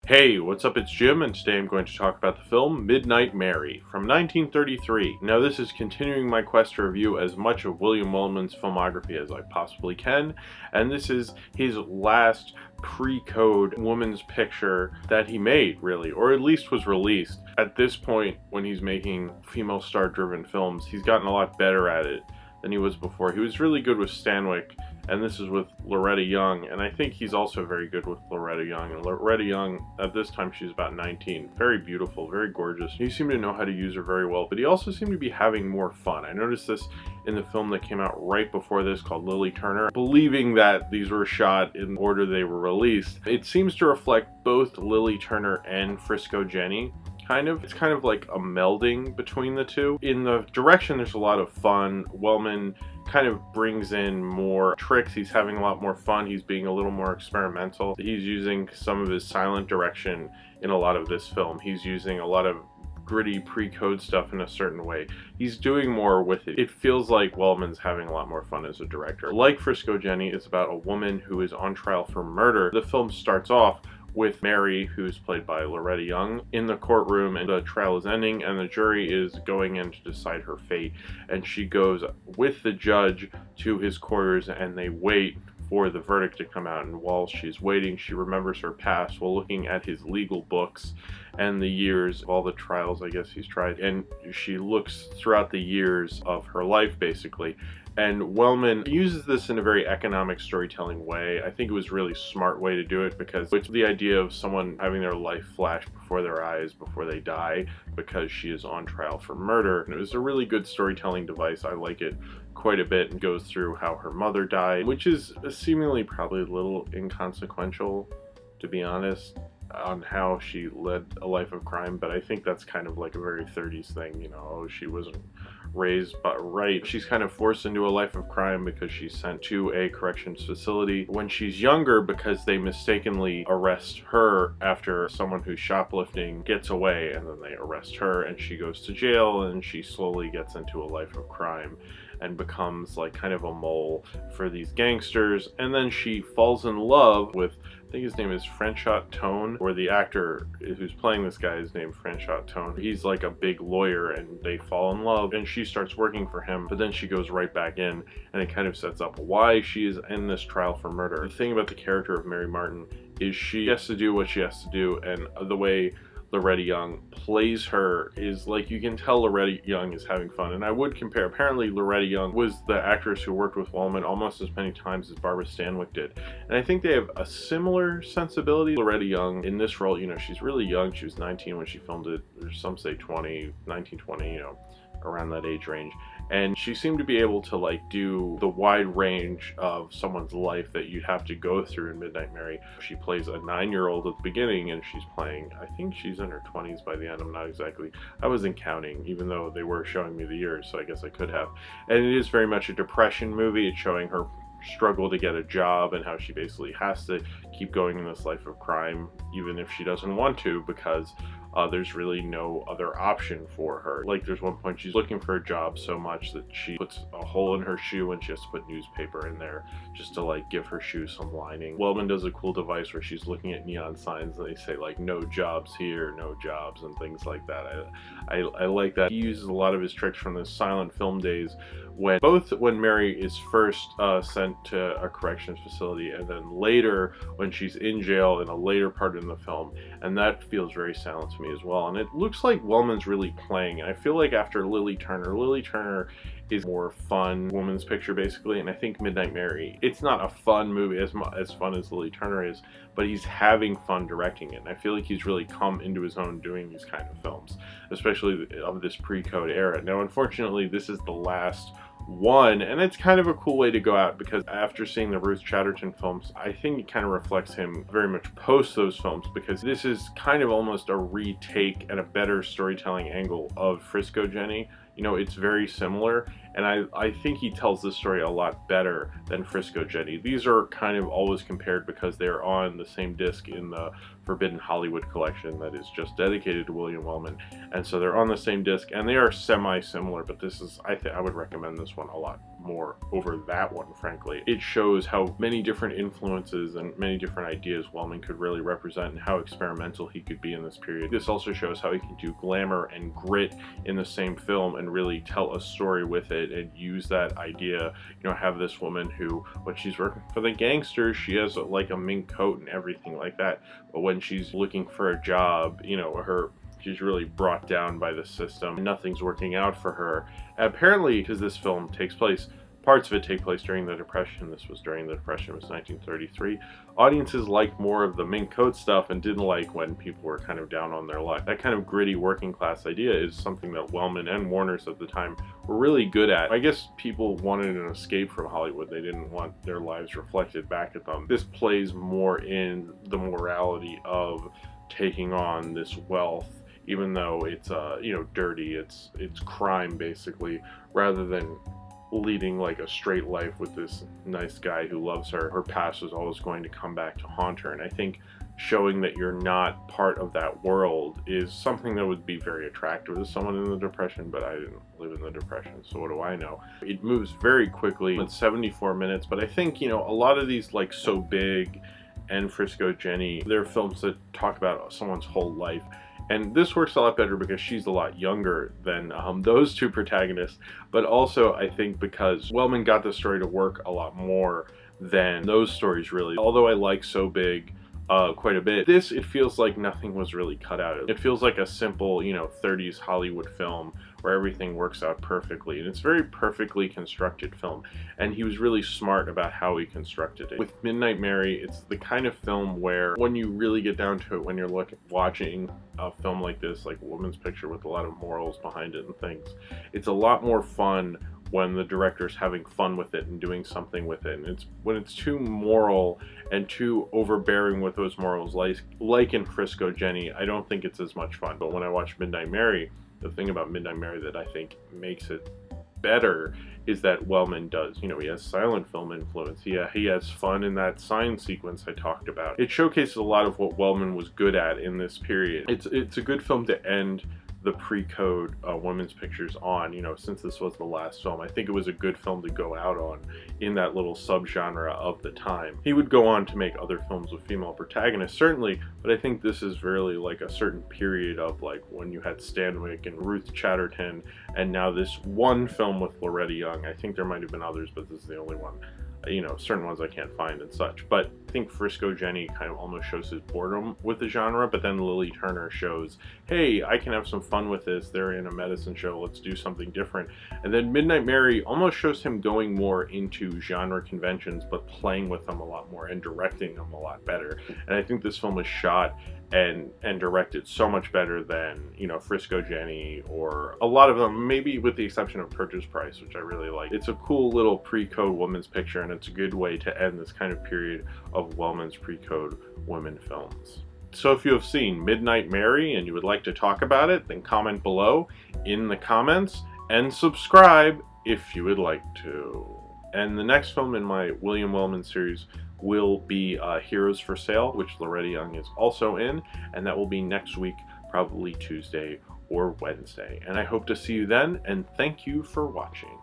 Hey, what's up? It's Jim, and today I'm going to talk about the film Midnight Mary from 1933. Now, this is continuing my quest to review as much of William Wellman's filmography as I possibly can, and this is his last pre-code woman's picture that he made, really, or at least was released. At this point, when he's making female star-driven films, he's gotten a lot better at it than he was before. He was really good with Stanwyck, and this is with Loretta Young, and I think he's also very good with Loretta Young. And Loretta Young, at this time, she's about 19. Very beautiful, very gorgeous. He seemed to know how to use her very well, but he also seemed to be having more fun. I noticed this in the film that came out right before this called Lily Turner. Believing that these were shot in order they were released, it seems to reflect both Lily Turner and Frisco Jenny. It's kind of like a melding between the two. In the direction, there's a lot of fun. Wellman kind of brings in more tricks. He's having a lot more fun. He's being a little more experimental. He's using some of his silent direction in a lot of this film. He's using a lot of gritty pre-code stuff in a certain way. He's doing more with it. It feels like Wellman's having a lot more fun as a director. Like Frisco Jenny, it's about a woman who is on trial for murder. The film starts off with Mary, who's played by Loretta Young, in the courtroom, and the trial is ending and the jury is going in to decide her fate, and she goes with the judge to his quarters and they wait for the verdict to come out. And while she's waiting, she remembers her past while looking at his legal books and the years of all the trials I guess he's tried, and she looks throughout the years of her life basically. And Wellman uses this in a very economic storytelling way. I think it was a really smart way to do it, because it's the idea of someone having their life flash before their eyes before they die because she is on trial for murder. And it was a really good storytelling device. I like it quite a bit, and goes through how her mother died, which is seemingly probably a little inconsequential, to be honest, on how she led a life of crime. But I think that's kind of like a very 30s thing, you know. Oh, she wasn't raised but right. She's kind of forced into a life of crime because she's sent to a corrections facility when she's younger, because they mistakenly arrest her after someone who's shoplifting gets away, and then they arrest her and she goes to jail, and she slowly gets into a life of crime and becomes like kind of a mole for these gangsters. And then she falls in love with, I think his name is Franchot Tone, or the actor who's playing this guy is named Franchot Tone. He's like a big lawyer, and they fall in love, and she starts working for him, but then she goes right back in, and it kind of sets up why she is in this trial for murder. The thing about the character of Mary Martin is she has to do what she has to do, and the way Loretta Young plays her is like, you can tell Loretta Young is having fun. And I would compare, apparently Loretta Young was the actress who worked with Wellman almost as many times as Barbara Stanwyck did, and I think they have a similar sensibility. Loretta Young in this role, you know, she's really young. She was 19 when she filmed it. There's some say 20, 19, 20, you know, around that age range. And she seemed to be able to like do the wide range of someone's life that you'd have to go through in Midnight Mary. She plays a 9-year-old at the beginning, and she's playing, I think she's in her 20s by the end. I'm not exactly, I wasn't counting, even though they were showing me the years, so I guess I could have. And it is very much a depression movie. It's showing her struggle to get a job and how she basically has to keep going in this life of crime even if she doesn't want to, because there's really no other option for her. Like, there's one point she's looking for a job so much that she puts a hole in her shoe and she has to put newspaper in there just to like give her shoe some lining. Wellman does a cool device where she's looking at neon signs and they say like no jobs here, no jobs, and things like that. I like that. He uses a lot of his tricks from the silent film days, when Mary is first sent to a corrections facility, and then later when she's in jail in a later part in the film, and that feels very silent to me as well. And it looks like Wellman's really playing. I feel like after Lily Turner is more fun woman's picture basically, and I think Midnight Mary, it's not a fun movie as fun as Lily Turner is, but he's having fun directing it, and I feel like he's really come into his own doing these kind of films, especially of this pre-code era. Now unfortunately this is the last one, and it's kind of a cool way to go out, because after seeing the Ruth Chatterton films, I think it kind of reflects him very much post those films, because this is kind of almost a retake and a better storytelling angle of Frisco Jenny. You know, it's very similar, and I think he tells this story a lot better than Frisco Jenny. These are kind of always compared because they're on the same disc in the Forbidden Hollywood collection that is just dedicated to William Wellman, and so they're on the same disc and they are semi-similar, but this is, I would recommend this one a lot. more over that one, frankly. It shows how many different influences and many different ideas Wellman could really represent and how experimental he could be in this period. This also shows how he can do glamour and grit in the same film and really tell a story with it and use that idea. You know, have this woman who, when she's working for the gangsters, she has like a mink coat and everything like that, but when she's looking for a job, you know, she's really brought down by the system. Nothing's working out for her. And apparently, because this film takes place, parts of it take place during the Depression. This was during the Depression, it was 1933. Audiences liked more of the mink coat stuff and didn't like when people were kind of down on their luck. That kind of gritty working class idea is something that Wellman and Warner's at the time were really good at. I guess people wanted an escape from Hollywood. They didn't want their lives reflected back at them. This plays more in the morality of taking on this wealth, even though it's you know, dirty, it's crime basically, rather than leading like a straight life with this nice guy who loves her. Her past is always going to come back to haunt her, and I think showing that you're not part of that world is something that would be very attractive to someone in the Depression, but I didn't live in the Depression, so what do I know? It moves very quickly. It's 74 minutes, but I think, you know, a lot of these, like So Big and Frisco Jenny, they're films that talk about someone's whole life. And this works a lot better because she's a lot younger than those two protagonists, but also I think because Wellman got the story to work a lot more than those stories really. Although I like So Big quite a bit, it feels like nothing was really cut out of it. It feels like a simple, you know, 30s Hollywood film where everything works out perfectly, and it's a very perfectly constructed film, and he was really smart about how he constructed it. With Midnight Mary, it's the kind of film where when you really get down to it, when you're watching a film like this, like a woman's picture with a lot of morals behind it and things, it's a lot more fun when the director's having fun with it and doing something with it. And it's when it's too moral and too overbearing with those morals, like in Frisco Jenny, I don't think it's as much fun. But when I watch Midnight Mary, the thing about Midnight Mary that I think makes it better is that Wellman does, you know, he has silent film influence. He has fun in that sign sequence I talked about. It showcases a lot of what Wellman was good at in this period. It's a good film to end the pre-code women's pictures on, you know, since this was the last film. I think it was a good film to go out on in that little subgenre of the time. He would go on to make other films with female protagonists, certainly, but I think this is really like a certain period of like when you had Stanwyck and Ruth Chatterton, and now this one film with Loretta Young. I think there might have been others, but this is the only one. You know, certain ones I can't find and such, but I think Frisco Jenny kind of almost shows his boredom with the genre, but then Lily Turner shows, hey, I can have some fun with this. They're in a medicine show, let's do something different. And then Midnight Mary almost shows him going more into genre conventions, but playing with them a lot more and directing them a lot better. And I think this film is shot and directed so much better than, you know, Frisco Jenny or a lot of them, maybe with the exception of Purchase Price, which I really like. It's a cool little pre-code woman's picture, and it's a good way to end this kind of period of Wellman's pre-code women films. So if you have seen Midnight Mary and you would like to talk about it, then comment below in the comments and subscribe if you would like to. And the next film in my William Wellman series will be Heroes for Sale, which Loretta Young is also in, and that will be next week, probably Tuesday or Wednesday. And I hope to see you then, and thank you for watching.